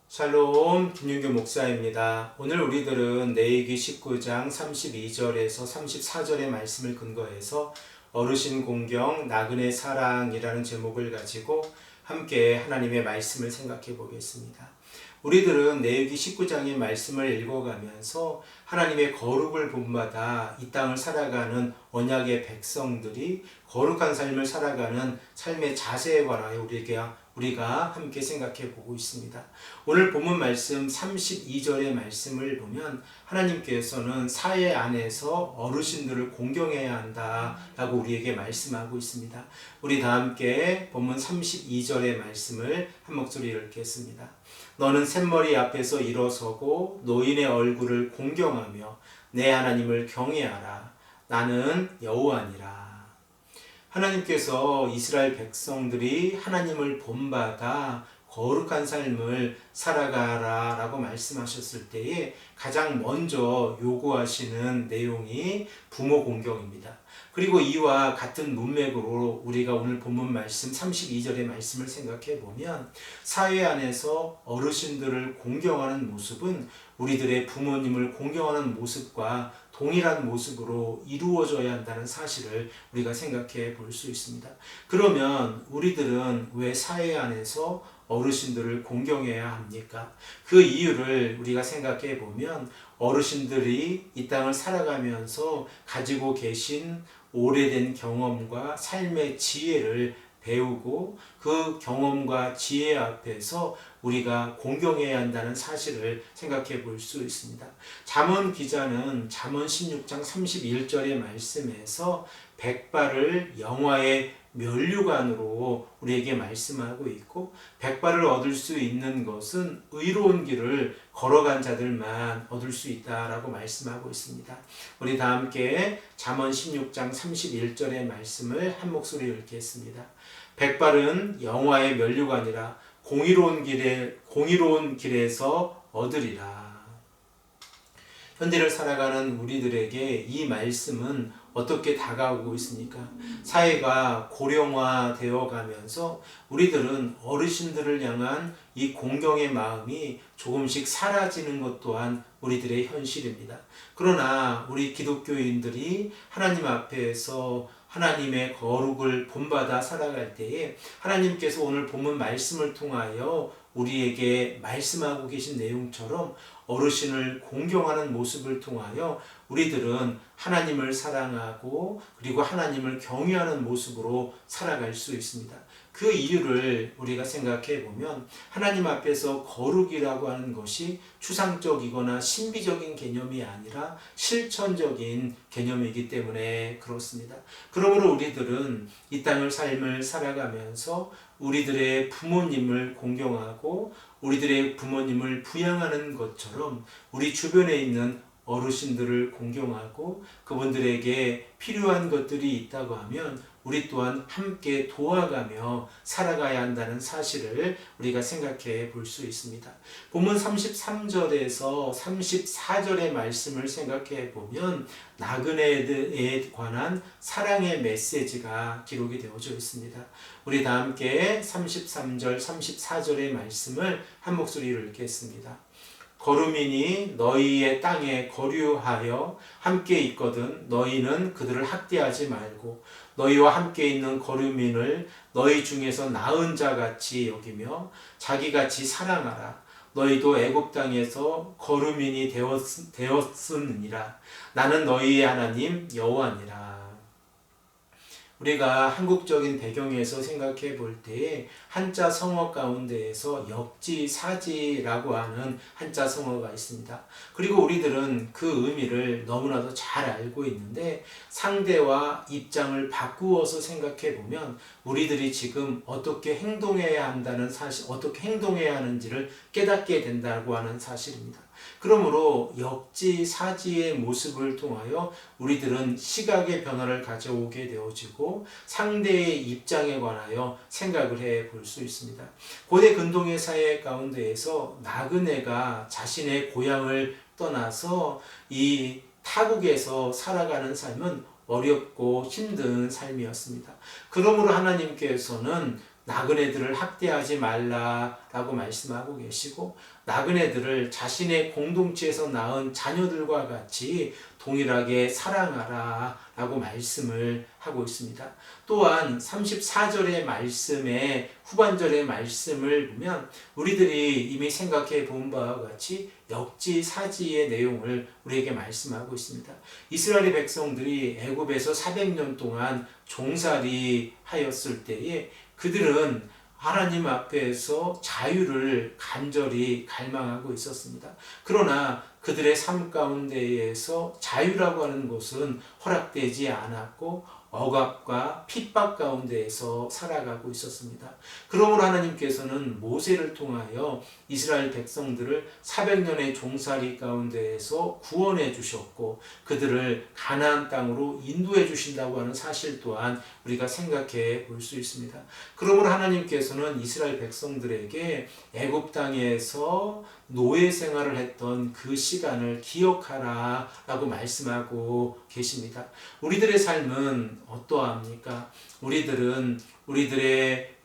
샬롬, 김윤규 목사입니다. 오늘 우리들은 레위기 19장 32절에서 34절의 말씀을 근거해서 어르신 공경, 나그네 사랑이라는 제목을 가지고 함께 하나님의 말씀을 생각해 보겠습니다. 우리들은 레위기 19장의 말씀을 읽어가면서 하나님의 거룩을 본받아 이 땅을 살아가는 언약의 백성들이 거룩한 삶을 살아가는 삶의 자세에 관하여 우리가 함께 생각해 보고 있습니다. 오늘 본문 말씀 32절의 말씀을 보면 하나님께서는 사회 안에서 어르신들을 공경해야 한다라고 우리에게 말씀하고 있습니다. 우리 다 함께 본문 32절의 말씀을 한 목소리로 읽겠습니다. 너는 샘머리 앞에서 일어서고 노인의 얼굴을 공경하며 내 하나님을 경외하라. 나는 여호와니라. 하나님께서 이스라엘 백성들이 하나님을 본받아 거룩한 삶을 살아가라 라고 말씀하셨을 때에 가장 먼저 요구하시는 내용이 부모 공경입니다. 그리고 이와 같은 문맥으로 우리가 오늘 본문 말씀 32절의 말씀을 생각해 보면 사회 안에서 어르신들을 공경하는 모습은 우리들의 부모님을 공경하는 모습과 동일한 모습으로 이루어져야 한다는 사실을 우리가 생각해 볼 수 있습니다. 그러면 우리들은 왜 사회 안에서 어르신들을 공경해야 합니까? 그 이유를 우리가 생각해 보면 어르신들이 이 땅을 살아가면서 가지고 계신 오래된 경험과 삶의 지혜를 배우고 그 경험과 지혜 앞에서 우리가 공경해야 한다는 사실을 생각해 볼 수 있습니다. 잠언 기자는 잠언 16장 31절의 말씀에서 백발을 영화의 면류관으로 우리에게 말씀하고 있고 백발을 얻을 수 있는 것은 의로운 길을 걸어간 자들만 얻을 수 있다라고 말씀하고 있습니다. 우리 다 함께 잠언 16장 31절의 말씀을 한 목소리로 읽겠습니다. 백발은 영화의 면류관이라 공의로운 길에서 얻으리라. 현대를 살아가는 우리들에게 이 말씀은 어떻게 다가오고 있습니까? 사회가 고령화되어 가면서 우리들은 어르신들을 향한 이 공경의 마음이 조금씩 사라지는 것 또한 우리들의 현실입니다. 그러나 우리 기독교인들이 하나님 앞에서 하나님의 거룩을 본받아 살아갈 때에 하나님께서 오늘 본문 말씀을 통하여 우리에게 말씀하고 계신 내용처럼 어르신을 공경하는 모습을 통하여 우리들은 하나님을 사랑하고 그리고 하나님을 경외하는 모습으로 살아갈 수 있습니다. 그 이유를 우리가 생각해 보면 하나님 앞에서 거룩이라고 하는 것이 추상적이거나 신비적인 개념이 아니라 실천적인 개념이기 때문에 그렇습니다. 그러므로 우리들은 이 땅을 삶을 살아가면서 우리들의 부모님을 공경하고 우리들의 부모님을 부양하는 것처럼 우리 주변에 있는 어르신들을 공경하고 그분들에게 필요한 것들이 있다고 하면 우리 또한 함께 도와가며 살아가야 한다는 사실을 우리가 생각해 볼 수 있습니다. 본문 33절에서 34절의 말씀을 생각해 보면 나그네에 관한 사랑의 메시지가 기록이 되어져 있습니다. 우리 다 함께 33절, 34절의 말씀을 한 목소리로 읽겠습니다. 거루민이 너희의 땅에 거류하여 함께 있거든 너희는 그들을 학대하지 말고 너희와 함께 있는 거류민을 너희 중에서 나은 자같이 여기며 자기같이 사랑하라. 너희도 애굽 땅에서 거류민이 되었으니라. 나는 너희의 하나님 여호와니라. 우리가 한국적인 배경에서 생각해 볼 때에 한자 성어 가운데에서 역지사지라고 하는 한자 성어가 있습니다. 그리고 우리들은 그 의미를 너무나도 잘 알고 있는데 상대와 입장을 바꾸어서 생각해 보면 우리들이 지금 어떻게 행동해야 한다는 사실, 어떻게 행동해야 하는지를 깨닫게 된다고 하는 사실입니다. 그러므로 역지사지의 모습을 통하여 우리들은 시각의 변화를 가져오게 되어지고 상대의 입장에 관하여 생각을 해 볼 수 있습니다. 고대 근동의 사회 가운데에서 나그네가 자신의 고향을 떠나서 이 타국에서 살아가는 삶은 어렵고 힘든 삶이었습니다. 그러므로 하나님께서는 나그네들을 학대하지 말라라고 말씀하고 계시고, 나그네들을 자신의 공동체에서 낳은 자녀들과 같이 동일하게 사랑하라 라고 말씀을 하고 있습니다. 또한 34절의 말씀의 후반절의 말씀을 보면 우리들이 이미 생각해 본 바와 같이 역지사지의 내용을 우리에게 말씀하고 있습니다. 이스라엘 백성들이 애굽에서 400년 동안 종살이 하였을 때에 그들은 하나님 앞에서 자유를 간절히 갈망하고 있었습니다. 그러나 그들의 삶 가운데에서 자유라고 하는 것은 허락되지 않았고 억압과 핍박 가운데에서 살아가고 있었습니다. 그러므로 하나님께서는 모세를 통하여 이스라엘 백성들을 400년의 종살이 가운데에서 구원해 주셨고 그들을 가나안 땅으로 인도해 주신다고 하는 사실 또한 우리가 생각해 볼 수 있습니다. 그러므로 하나님께서는 이스라엘 백성들에게 애굽 땅에서 노예 생활을 했던 그 시간을 기억하라 라고 말씀하고 계십니다. 우리들의 삶은 어떠합니까?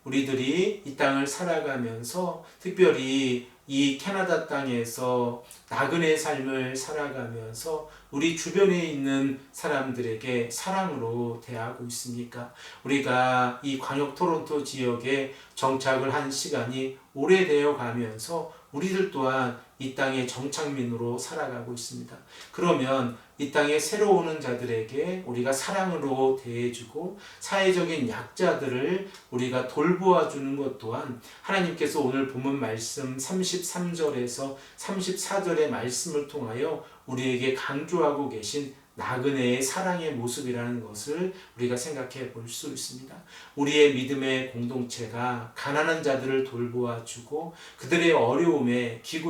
우리들이 이 땅을 살아가면서 특별히 이 캐나다 땅에서 나그네 삶을 살아가면서 우리 주변에 있는 사람들에게 사랑으로 대하고 있습니까? 우리가 이 광역 토론토 지역에 정착을 한 시간이 오래되어 가면서 우리들 또한 이 땅의 정착민으로 살아가고 있습니다. 그러면 이 땅에 새로 오는 자들에게 우리가 사랑으로 대해주고 사회적인 약자들을 우리가 돌보아 주는 것 또한 하나님께서 오늘 본문 말씀 33절에서 34절의 말씀을 통하여 우리에게 강조하고 계신 나그네의 사랑의 모습이라는 것을 우리가 생각해 볼 수 있습니다. 우리의 믿음의 공동체가 가난한 자들을 돌보아 주고 그들의 어려움에 귀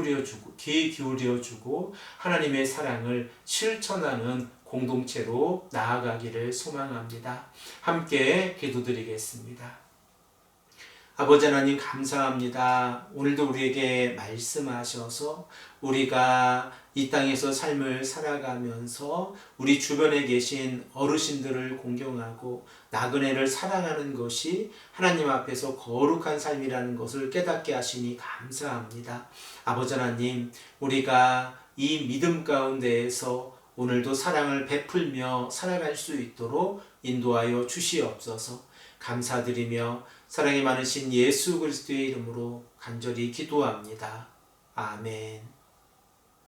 기울여 주고 하나님의 사랑을 실천하는 공동체로 나아가기를 소망합니다. 함께 기도드리겠습니다. 아버지 하나님 감사합니다. 오늘도 우리에게 말씀하셔서 우리가 이 땅에서 삶을 살아가면서 우리 주변에 계신 어르신들을 공경하고 나그네를 사랑하는 것이 하나님 앞에서 거룩한 삶이라는 것을 깨닫게 하시니 감사합니다. 아버지 하나님, 우리가 이 믿음 가운데에서 오늘도 사랑을 베풀며 살아갈 수 있도록 인도하여 주시옵소서. 감사드리며 사랑이 많으신 예수 그리스도의 이름으로 간절히 기도합니다. 아멘.